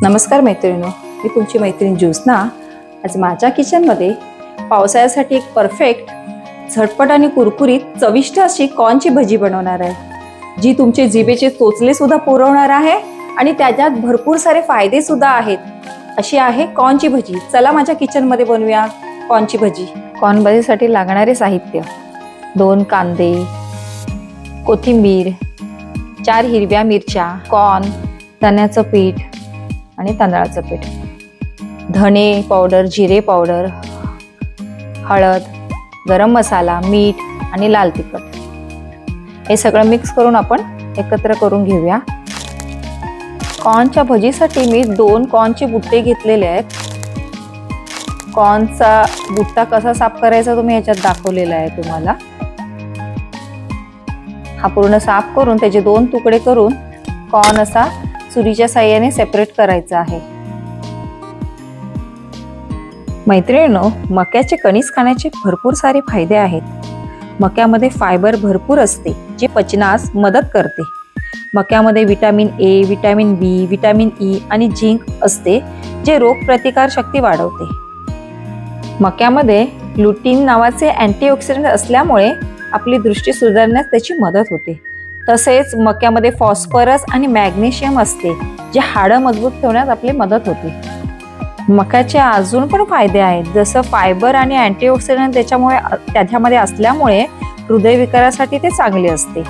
नमस्कार मैत्रिणींनो, मी तुमची मैत्रीण ज्योत्स्ना। आज माझ्या किचनमध्ये पावसाळ्यासाठी एक परफेक्ट झटपट आणि कुरकुरीत चविष्ट अशी कॉर्नची भजी बनवणार आहे, जी तुमचे जिभेचे चोचले सुद्धा पुरवणार आहे आणि त्याच्यात भरपूर सारे फायदे सुद्धा आहेत। अशी आहे कॉर्नची भजी। चला माझ्या किचनमध्ये बनवूया कॉर्नची भजी। कॉर्न भजीसाठी लागणारे साहित्य: 2 कांदे, कोथिंबीर, 4 हिरव्या मिरच्या, कॉर्न, चण्याचं पीठ आणि तांदळाचं पीठ, धणे पावडर, जिरे पावडर, हळद, गरम मसाला, मीठ आणि लाल तिखट। हे सगळं मिक्स करून आपण एकत्र करून घेऊया। कॉर्नच्या भजीसाठी मी 2 कॉर्नचे बुट्टे घेतलेले आहेत। कॉर्नचा बुट्टा कसा साफ करायचा तो मी याच्यात दाखवलेला आहे तुम्हाला। हा पूर्ण साफ करून त्याचे 2 तुकडे करून कॉर्न असा सुरीच्या साहाय्याने सेपरेट करायचा आहे। मैत्रिणींनो, मक्याचे कणीस खाण्याचे भरपूर सारे फायदे आहेत। मक्यामध्ये फायबर भरपूर असते, जे पचनास मदत करते। मक्यामध्ये vitamin A, vitamin B, vitamin E आणि झिंक असते, जे रोगप्रतिकार शक्ती वाढवते। मक्यामध्ये लुटीन नावाचे अँटीऑक्सिडंट असल्यामुळे आपली दृष्टी सुधारण्यास त्याची मदत होते। तसेच मक्यामध्ये फॉस्फरस आणि मॅग्नेशियम असते, जे हाडं मजबूत ठेवण्यास आपली मदत होते। मक्याचे अजून पण फायदे आहेत, जसं फायबर आणि अँटीऑक्सिडंट त्याच्यामध्ये असल्यामुळे हृदयविकारासाठी ते चांगले असते।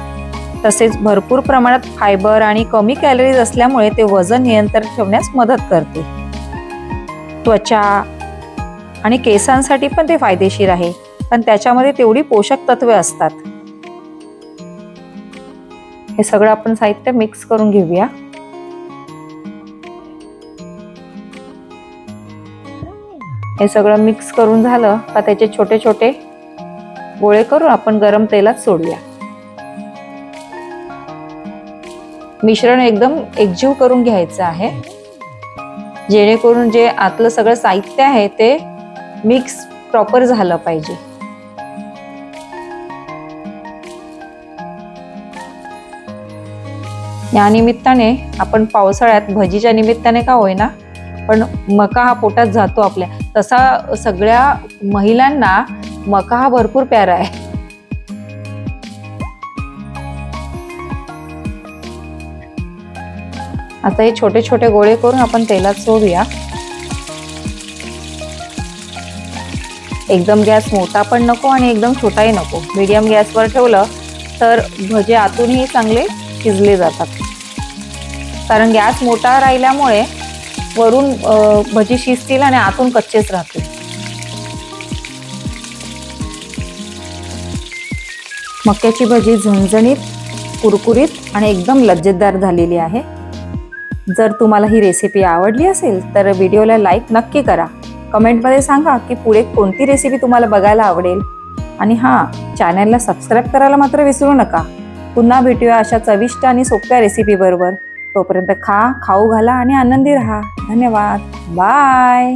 तसेच भरपूर प्रमाणात फायबर आणि कमी कॅलरीज असल्यामुळे ते वजन नियंत्रण ठेवण्यास मदत करते। त्वचा आणि केसांसाठी पण ते फायदेशीर आहे, पण त्याच्यामध्ये तेवढी पोषक तत्वे असतात। हे सगळं आपण साहित्य मिक्स करून घेऊया। हे सगळं मिक्स करून झालं का त्याचे छोटे छोटे गोळे करून आपण गरम तेलात सोडूया। मिश्रण एकदम एकजीव करून घ्यायचं आहे, जेणेकरून जे आतलं सगळं साहित्य आहे ते मिक्स प्रॉपर झालं पाहिजे। या निमित्ताने आपण पावसाळ्यात भजीच्या निमित्ताने का होईना पण मका हा पोटात जातो आपल्या, तसा सगळ्या महिलांना मका हा भरपूर प्यारा आहे। आता हे छोटे छोटे गोळे करून आपण तेलात सोडूया। एकदम गॅस मोठा पण नको आणि एकदम छोटाही नको, मीडियम गॅसवर ठेवलं तर भजे आतूनही चांगले शिजले जातात। कारण गॅस मोठा राहिल्यामुळे वरून भजी शिजतील आणि आतून कच्चेच राहतील। मक्याची भजी झणझणीत, कुरकुरीत आणि एकदम लज्जतदार झालेली आहे। जर तुम्हाला ही रेसिपी आवडली असेल तर व्हिडिओला लाईक नक्की करा। कमेंटमध्ये सांगा की पुढे कोणती रेसिपी तुम्हाला बघायला आवडेल, आणि हां, चॅनलला सबस्क्राईब करायला मात्र विसरू नका। पुन्हा भेटूया अशा चविष्ट आणि सोप्या रेसिपी बरोबर। तोपर्यंत खाऊ घाला आणि आनंदी राहा। धन्यवाद, बाय।